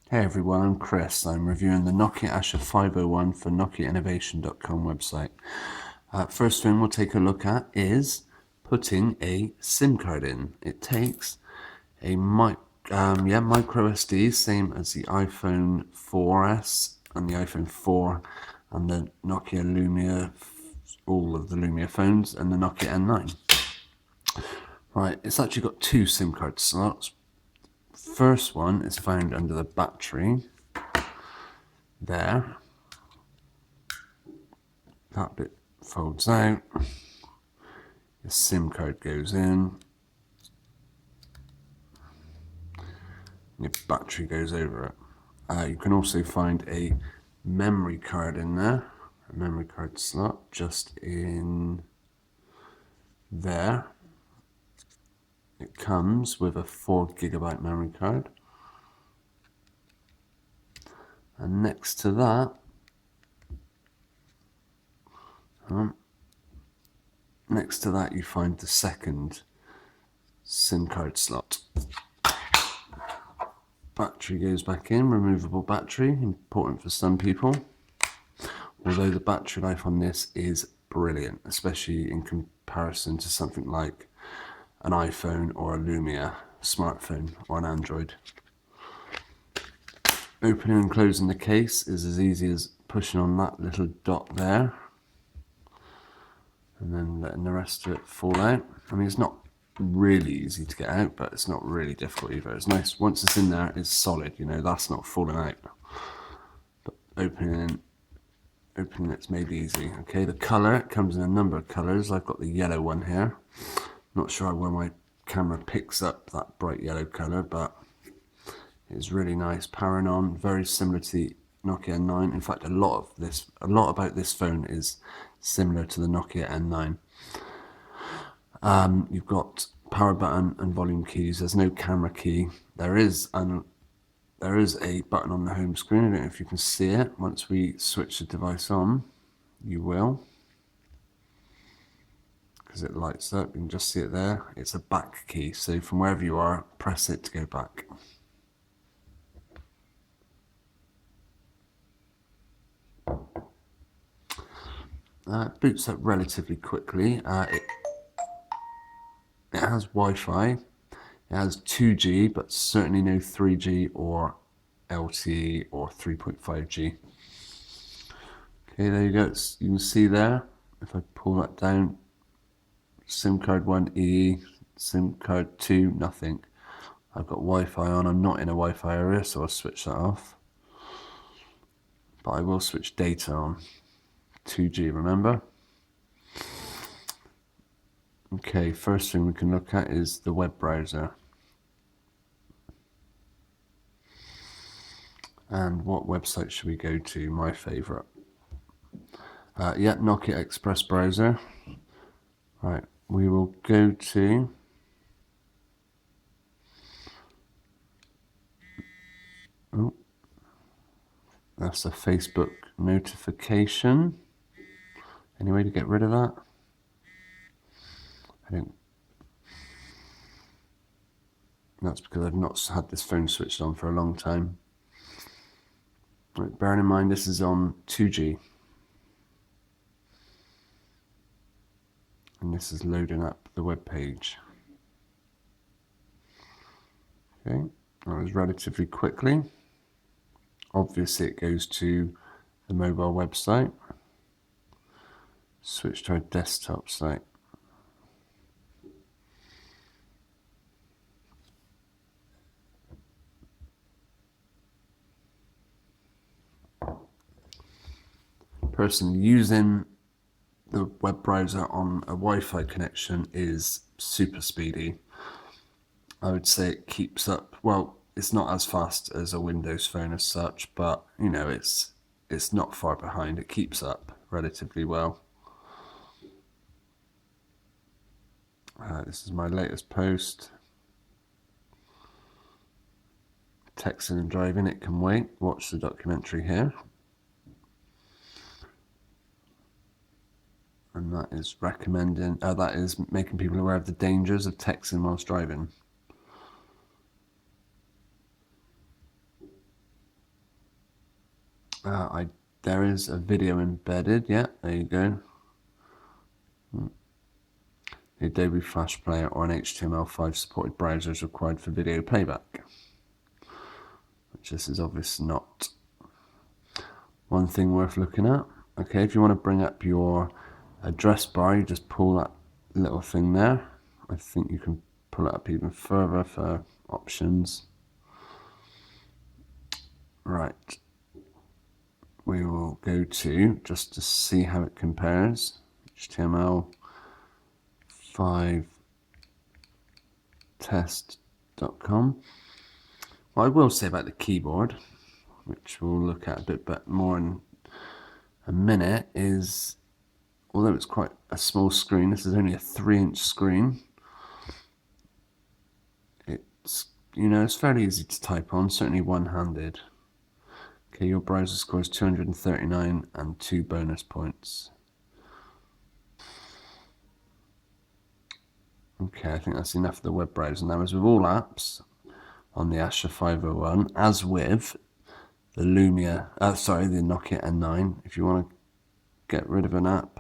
Hey everyone, I'm Chris. I'm reviewing the Nokia Asha 501 for NokiaInnovation.com website. First thing we'll take a look at is putting a SIM card in. It takes a micro SD, same as the iPhone 4S and the iPhone 4 and the Nokia Lumia, all of the Lumia phones, and the Nokia N9. Right, it's actually got two SIM card slots. First one is found under the battery there. That bit folds out, the SIM card goes in, your battery goes over it. You can also find a memory card in there, a memory card slot just in there. It comes with a 4GB memory card, and next to that, you find the second SIM card slot. Battery goes back in, removable battery, important for some people. Although the battery life on this is brilliant, especially in comparison to something like an iPhone or a Lumia smartphone or an Android. Opening and closing the case is as easy as pushing on that little dot there and then letting the rest of it fall out. I mean, it's not really easy to get out, but it's not really difficult either. It's nice, once it's in there, it's solid, you know, that's not falling out. But opening it's made easy. Okay, the colour comes in a number of colours. I've got the yellow one here. Not sure where my camera picks up that bright yellow colour, but it's really nice. Powering on, very similar to the Nokia N9. In fact, a lot about this phone is similar to the Nokia N9. You've got power button and volume keys. There's no camera key. There is a button on the home screen. I don't know if you can see it. Once we switch the device on, you will, because it lights up. You can just see it there. It's a back key, so from wherever you are, press it to go back. It boots up relatively quickly. It has Wi-Fi. It has 2G, but certainly no 3G or LTE or 3.5G. Okay, there you go. You can see there, if I pull that down, SIM card 1 EE, SIM card 2 nothing. I've got Wi-Fi on. I'm not in a Wi-Fi area, so I'll switch that off. But I will switch data on. 2G, remember? Okay, first thing we can look at is the web browser. And what website should we go to? My favorite. Nokia Express browser. Right, we will go to that's a Facebook notification. Any way to get rid of that? That's because I've not had this phone switched on for a long time. Right, bearing in mind this is on 2G. And this is loading up the web page. Okay, that was relatively quickly. Obviously it goes to the mobile website. Switch to our desktop site. Personally, using the web browser on a Wi-Fi connection is super speedy. I would say it keeps up, well, it's not as fast as a Windows phone as such, but you know, it's not far behind. It keeps up relatively well. This is my latest post. Texting and driving, it can wait. Watch the documentary here. And that is that is making people aware of the dangers of texting whilst driving. There is a video embedded. Yeah, there you go. The Adobe Flash Player or an HTML5 supported browser is required for video playback, which this is obviously not. One thing worth looking at. Okay, if you want to bring up your address bar, you just pull that little thing there. I think you can pull it up even further for options. Right. We will go to, just to see how it compares, HTML5test.com. What I will say about the keyboard, which we'll look at a bit more in a minute, is although it's quite a small screen, this is only a 3-inch screen. It's, it's fairly easy to type on, certainly one-handed. Okay, your browser scores 239 and 2 bonus points. Okay, I think that's enough of the web browser. Now, as with all apps on the Asha 501, as with the the Nokia N9, if you want to get rid of an app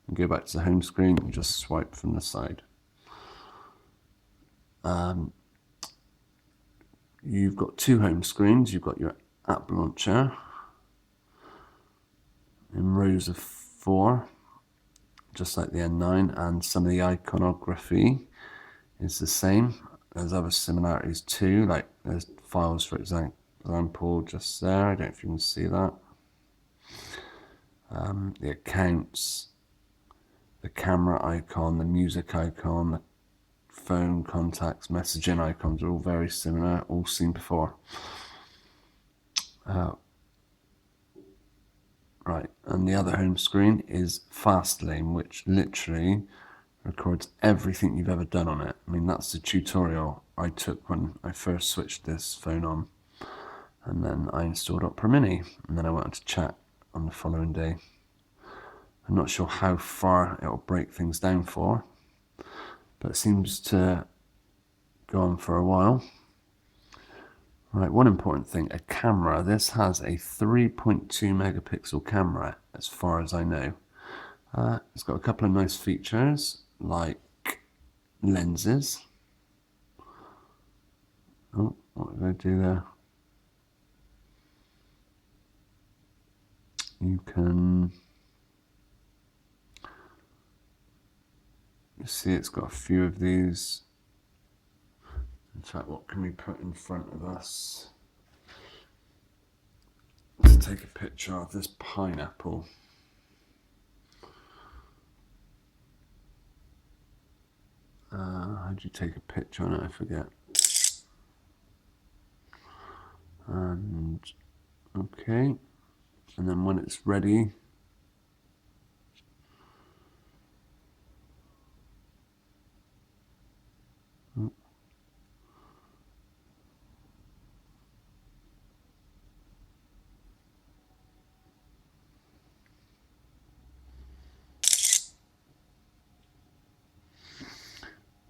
and go back to the home screen, you just swipe from the side. You've got 2 home screens. You've got your app launcher in rows of 4, just like the N9, and some of the iconography is the same. There's other similarities too, like there's files, for example, just there. I don't know if you can see that. The accounts, the camera icon, the music icon, the phone contacts, messaging icons are all very similar, all seen before. Right, and the other home screen is Fastlane, which literally records everything you've ever done on it. I mean, that's the tutorial I took when I first switched this phone on. And then I installed Opera Mini, and then I went on to chat on the following day. I'm not sure how far it'll break things down for, but it seems to go on for a while. Right, one important thing, a camera. This has a 3.2 megapixel camera, as far as I know. It's got a couple of nice features, like lenses. Oh, what did I do there? You can see it's got a few of these. In fact, what can we put in front of us to take a picture of this pineapple? How do you take a picture on it? I forget. And okay, and then when it's ready,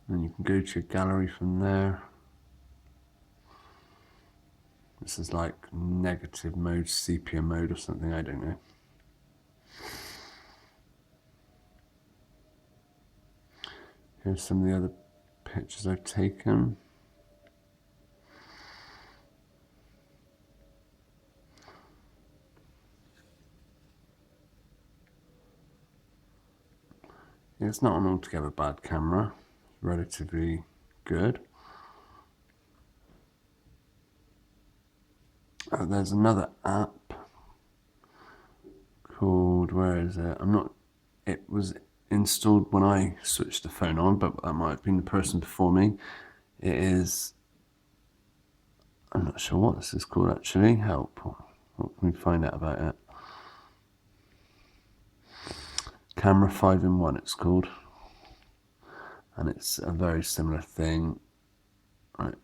then you can go to your gallery from there. This is like negative mode, sepia mode or something, I don't know. Here's some of the other pictures I've taken. It's not an altogether bad camera, it's relatively good. There's another app called, where is it? It was installed when I switched the phone on, but that might have been the person before me. It is, I'm not sure what this is called actually. Help. What can we find out about it? Camera 5-in-1 it's called. And it's a very similar thing. Right.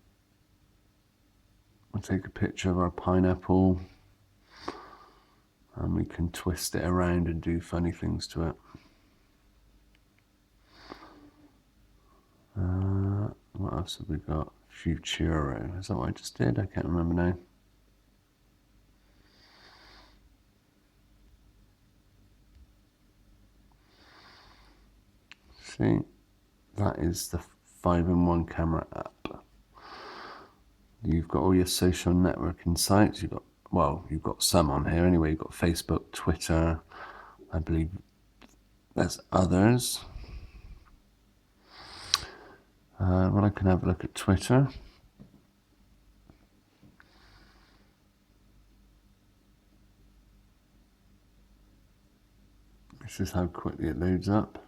We'll take a picture of our pineapple and we can twist it around and do funny things to it. What else have we got? Futuro. Is that what I just did? I can't remember now. See, that is the 5-in-1 camera app. You've got all your social networking sites. You've got some on here anyway. You've got Facebook, Twitter. I believe there's others. Well, I can have a look at Twitter. This is how quickly it loads up.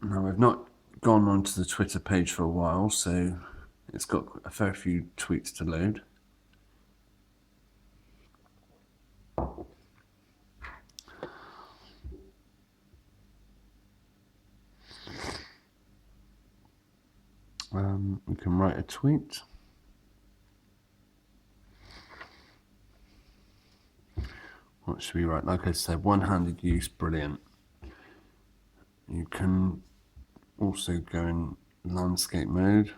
Now, I've not gone onto the Twitter page for a while, so it's got a fair few tweets to load. We can write a tweet. What should we write? Like I said, one-handed use, brilliant. You can also go in landscape mode.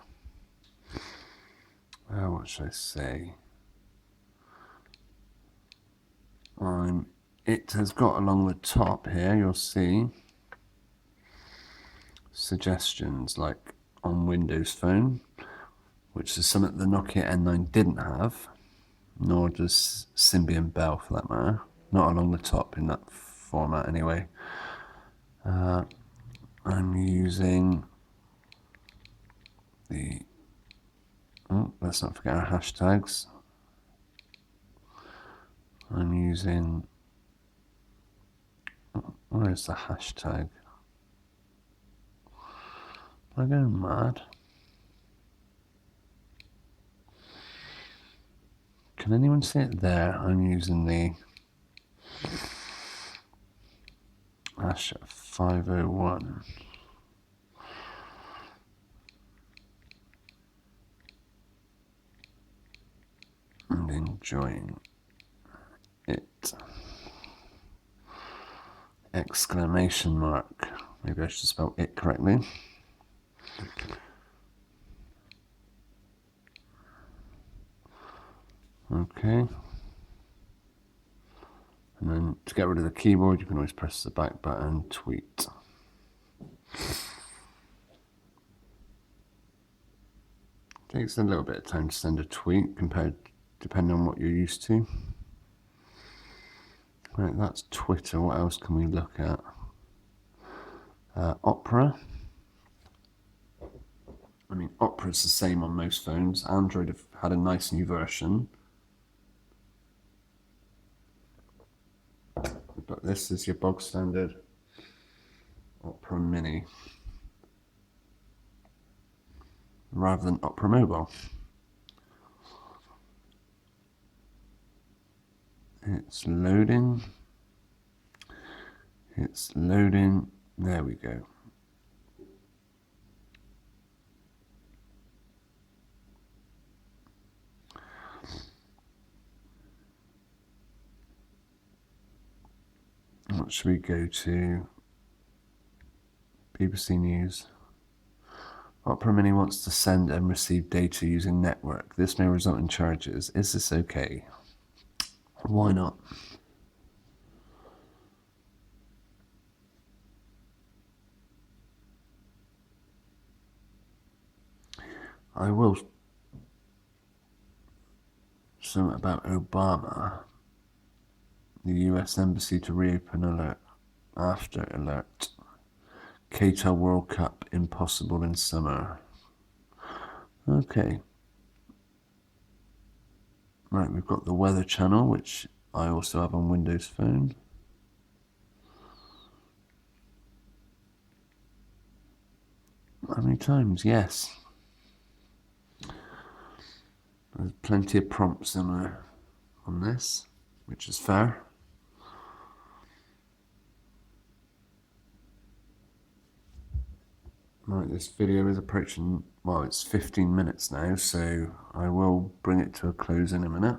What should I say? It has got along the top here, you'll see suggestions like on Windows Phone, which is something the Nokia N9 didn't have, nor does Symbian Bell for that matter. Not along the top in that format anyway. I'm using let's not forget our hashtags. I'm using, where's the hashtag? Am I going mad? Can anyone see it there? I'm using the hash 501. And enjoying it. Exclamation mark. Maybe I should spell it correctly. Okay. And then to get rid of the keyboard, you can always press the back button, tweet. Takes a little bit of time to send a tweet depending on what you're used to. Right, that's Twitter. What else can we look at? Opera. I mean, Opera's the same on most phones. Android have had a nice new version. But this is your bog standard Opera Mini, rather than Opera Mobile. It's loading. It's loading. There we go. What should we go to? BBC News. Opera Mini wants to send and receive data using network. This may result in charges. Is this okay? Why not? I will. Something about Obama. The US Embassy to reopen alert. After alert. Qatar World Cup impossible in summer. Okay. Right, we've got the weather channel, which I also have on Windows Phone. How many times? Yes. There's plenty of prompts on this, which is fair. Right, this video is approaching, well, it's 15 minutes now, so I will bring it to a close in a minute.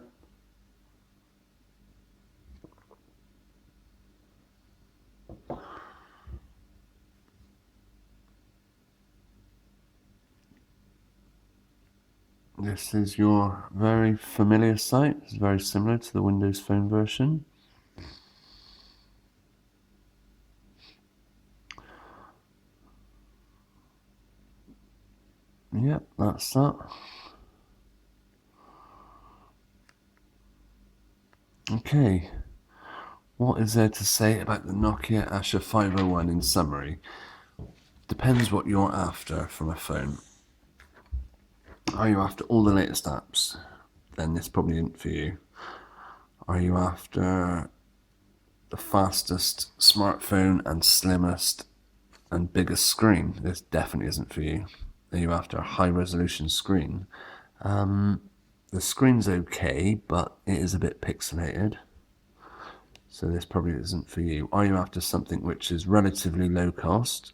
This is your very familiar site. It's very similar to the Windows Phone version. Yep, that's that. Okay, what is there to say about the Nokia Asha 501 in summary? Depends what you're after from a phone. Are you after all the latest apps? Then this probably isn't for you. Are you after the fastest smartphone and slimmest and biggest screen? This definitely isn't for you. Are you after a high resolution screen? The screen's okay, but it is a bit pixelated. So this probably isn't for you. Are you after something which is relatively low cost,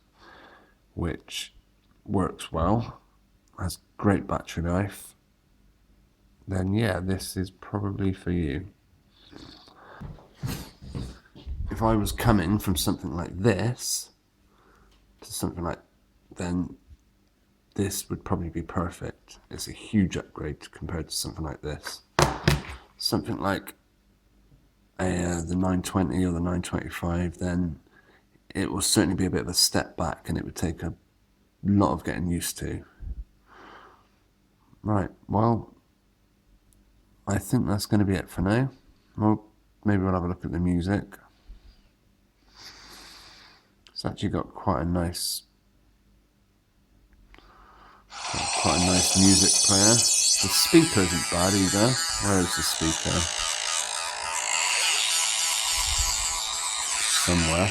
which works well, has great battery life? Then yeah, this is probably for you. If I was coming from something like this to something like, then this would probably be perfect. It's a huge upgrade compared to something like this. Something like the 920 or the 925, then it will certainly be a bit of a step back and it would take a lot of getting used to. Right, well, I think that's going to be it for now. Well, maybe we'll have a look at the music. It's actually got quite a nice music player. The speaker isn't bad either. Where is the speaker? Somewhere.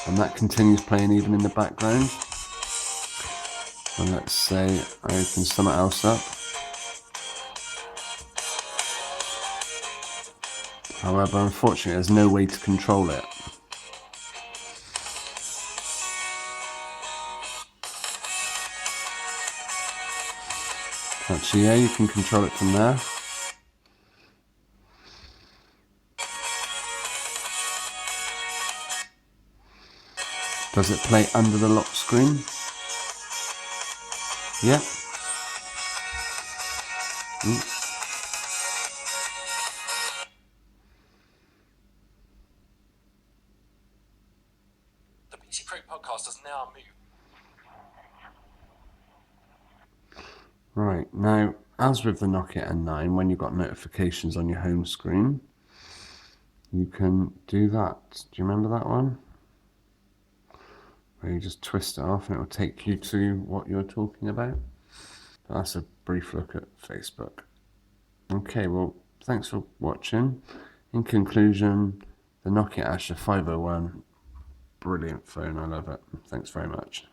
And that continues playing even in the background. And let's say I open something else up. However, unfortunately, there's no way to control it. Actually, yeah, you can control it from there. Does it play under the lock screen? Yeah. The PC Crate podcast is now moved. Right, now, as with the Nokia N9, when you've got notifications on your home screen, you can do that. Do you remember that one? Where you just twist it off and it will take you to what you're talking about. But that's a brief look at Facebook. Okay, well, thanks for watching. In conclusion, the Nokia Asha 501, brilliant phone, I love it. Thanks very much.